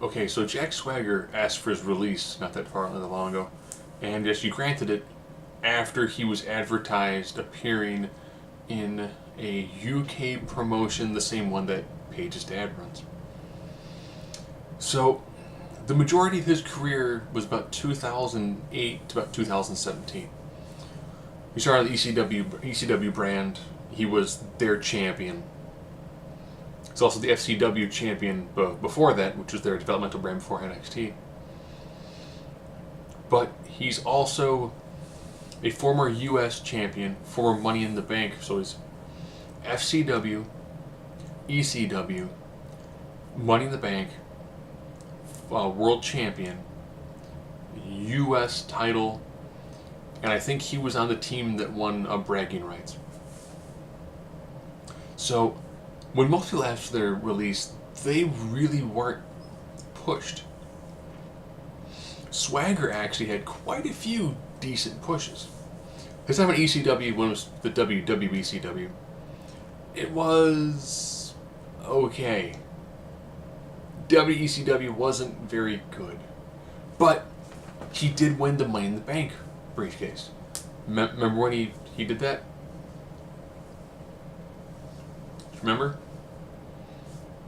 Okay, so Jack Swagger asked for his release not that long ago, and yes, you granted it after he was advertised appearing in a UK promotion, the same one that Paige's dad runs. So, the majority of his career was about 2008 to about 2017. He started the ECW brand. He was their champion. He's also the FCW champion before that, which was their developmental brand before NXT. But he's also a former U.S. champion, former Money in the Bank. So he's FCW, ECW, Money in the Bank, world champion, U.S. title, and I think he was on the team that won bragging rights. So, when most people asked for their release, they really weren't pushed. Swagger actually had quite a few decent pushes. His time in ECW, when it was the WWECW, it was okay. WECW wasn't very good. But he did win the Money in the Bank briefcase. Remember when he did that? Remember?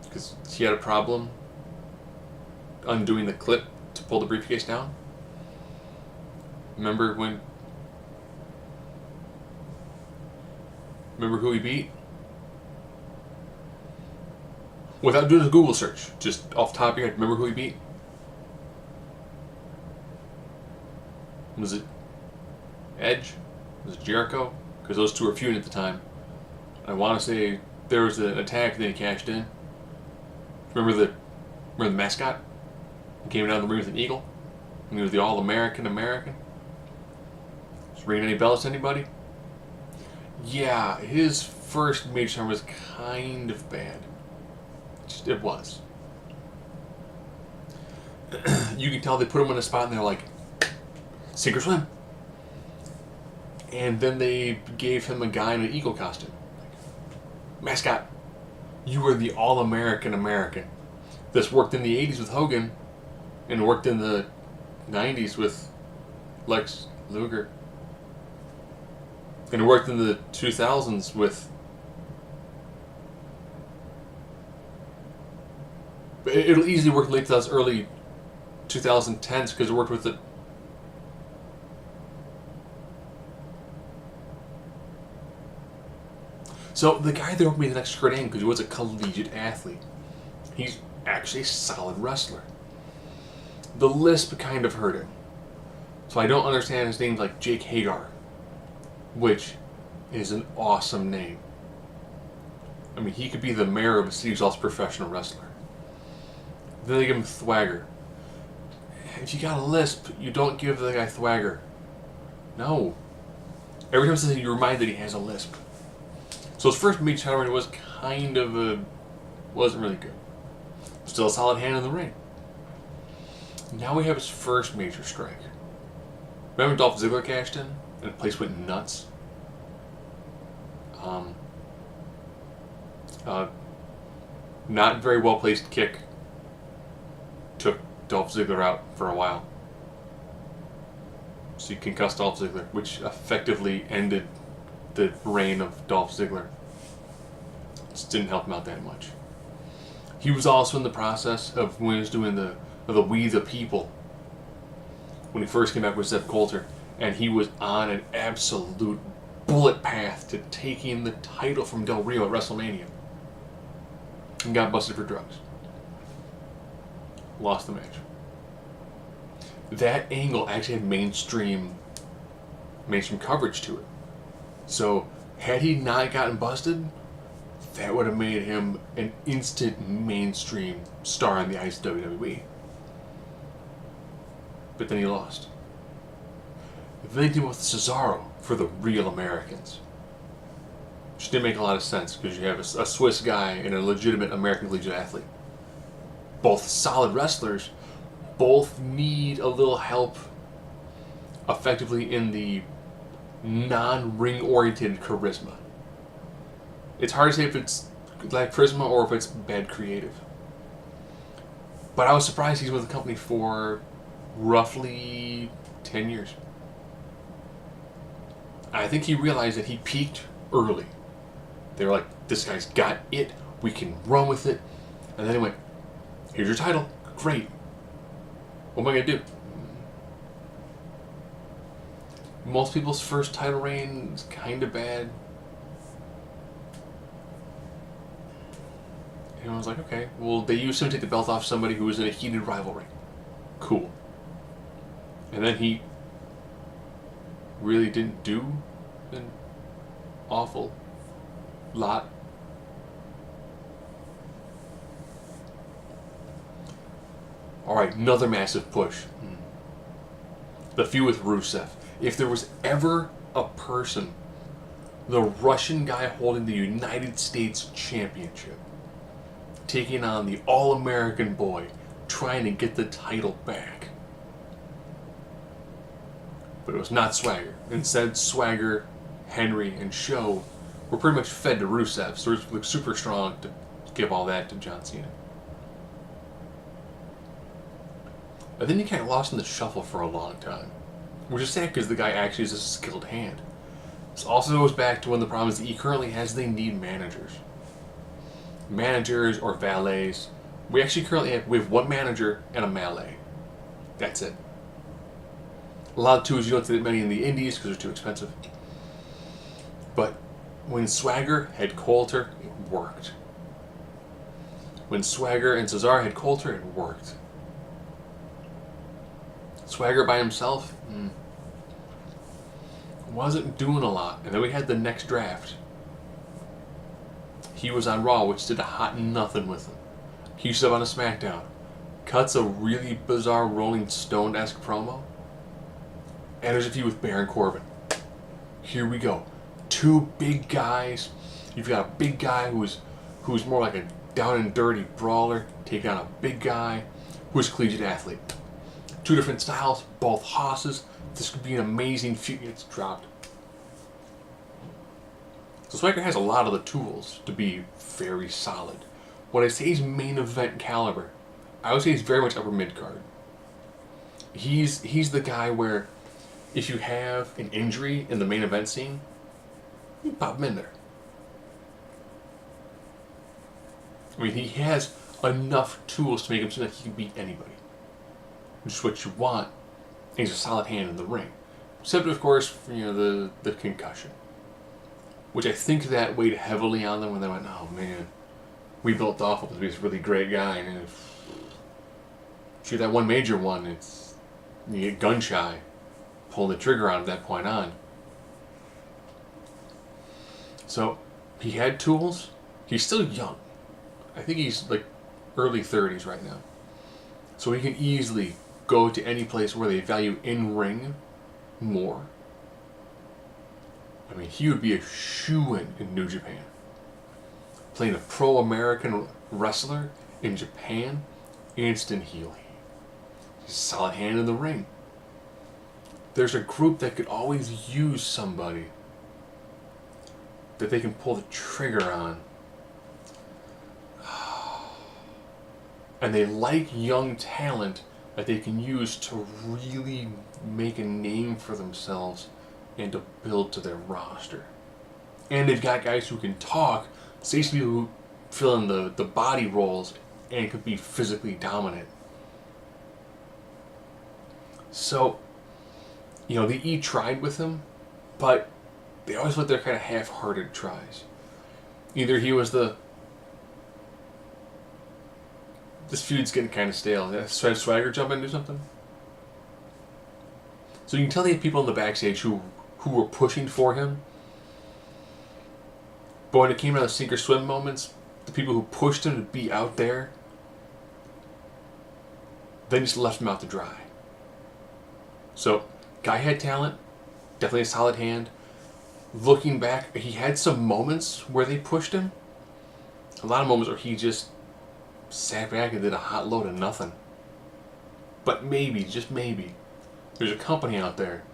Because he had a problem undoing the clip to pull the briefcase down. Remember who he beat? Without doing a Google search, just off the top of your head, remember who he beat? Was it Edge? Was it Jericho? Because those two were feuding at the time. I want to say there was an attack, and then he cashed in. Remember the mascot? He came down the ring with an eagle, and he was the All-American American. Is ringing any bells to anybody? Yeah, his first major time was kind of bad. It was. You can tell they put him in a spot, and they're like, sink or swim. And then they gave him a guy in an eagle costume. Mascot, you were the All-American American. This worked in the 80s with Hogan, and worked in the 90s with Lex Luger. And it worked in the 2000s with... It'll easily work in late 2000s, early 2010s, because it worked with the... So the guy that worked me the next Kurt Angle, because he was a collegiate athlete, he's actually a solid wrestler. The lisp kind of hurt him. So I don't understand his name like Jake Hagar, which is an awesome name. I mean, he could be the mayor of a city who's also a professional wrestler. Then they give him Thwagger. If you got a lisp, you don't give the guy Thwagger. No. Every time he says it, you remind that he has a lisp. So his first major title reign was kind of wasn't really good. Still a solid hand in the ring. Now we have his first major strike. Remember Dolph Ziggler cashed in and the place went nuts? Not very well placed kick took Dolph Ziggler out for a while. So he concussed Dolph Ziggler, which effectively ended the reign of Dolph Ziggler. Just didn't help him out that much. He was also in the process of when he was doing the We the People, when he first came back with Zeb Coulter, and he was on an absolute bullet path to taking the title from Del Rio at WrestleMania, and got busted for drugs. Lost the match. That angle actually had mainstream coverage to it. So, had he not gotten busted, that would have made him an instant mainstream star on the ice of WWE. But then he lost. Then he teamed with Cesaro for the Real Americans. Which didn't make a lot of sense, because you have a Swiss guy and a legitimate American collegiate athlete. Both solid wrestlers, both need a little help effectively in the non-ring oriented charisma. It's hard to say if it's like charisma or if it's bad creative. But I was surprised he's with the company for roughly 10 years. I think he realized that he peaked early. They were like, this guy's got it. We can run with it. And then he went, here's your title. Great. What am I going to do? Most people's first title reign is kind of bad. And I was like, okay, well, they used him to take the belt off somebody who was in a heated rivalry. Cool. And then he really didn't do an awful lot. Alright, another massive push. The feud with Rusev. If there was ever a person, the Russian guy holding the United States Championship, taking on the All-American boy, trying to get the title back. But it was not Swagger. Instead, Swagger, Henry, and Show were pretty much fed to Rusev, so it was super strong to give all that to John Cena. And then he kind of lost in the shuffle for a long time, which is sad because the guy actually is a skilled hand. This also goes back to one of the problems that he currently has. They need managers. Managers or valets. We actually currently have one manager and a valet. That's it. A lot of twos, you don't see that many in the indies because they're too expensive. But when Swagger had Coulter, it worked. When Swagger and Cesaro had Coulter, it worked. Swagger by himself wasn't doing a lot. And then we had the next draft. He was on Raw, which did a hot nothing with him. He stood up on a SmackDown. Cuts a really bizarre Rolling Stone-esque promo. Enters a feud with Baron Corbin. Here we go. Two big guys. You've got a big guy who's more like a down and dirty brawler, taking on a big guy who's a collegiate athlete. Two different styles, both hosses. This could be an amazing feud. It's dropped. So Swagger has a lot of the tools to be very solid. When I say he's main event caliber, I would say he's very much upper mid card. He's the guy where if you have an injury in the main event scene, you pop him in there. I mean, he has enough tools to make him seem like he can beat anybody. Which is what you want. And he's a solid hand in the ring. Except, of course, the concussion. Which I think that weighed heavily on them when they went, oh man, we built Dolph up to be this really great guy, and if shoot that one major one, you get gun shy, pull the trigger on at that point on. So he had tools. He's still young. I think he's like early 30s right now. So he can easily go to any place where they value in-ring more. I mean, he would be a shoo-in in New Japan. Playing a pro-American wrestler in Japan, instant heel. He's a solid hand in the ring. There's a group that could always use somebody that they can pull the trigger on. And they like young talent that they can use to really make a name for themselves and to build to their roster. And they've got guys who can talk, say some people who fill in the body roles and could be physically dominant. So, the E tried with him, but they always let their kind of half-hearted tries. Either he was this feud's getting kind of stale. Should Swagger jump in and do something? So you can tell they had people in the backstage who were pushing for him. But when it came to the sink or swim moments, the people who pushed him to be out there, they just left him out to dry. So, guy had talent, definitely a solid hand. Looking back, he had some moments where they pushed him. A lot of moments where he just sat back and did a hot load of nothing. But maybe, just maybe, there's a company out there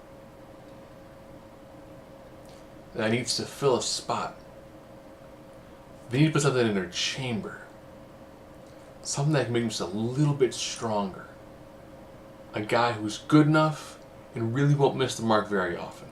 that needs to fill a spot. They need to put something in their chamber Something that can make him just a little bit stronger. A guy who's good enough and really won't miss the mark very often.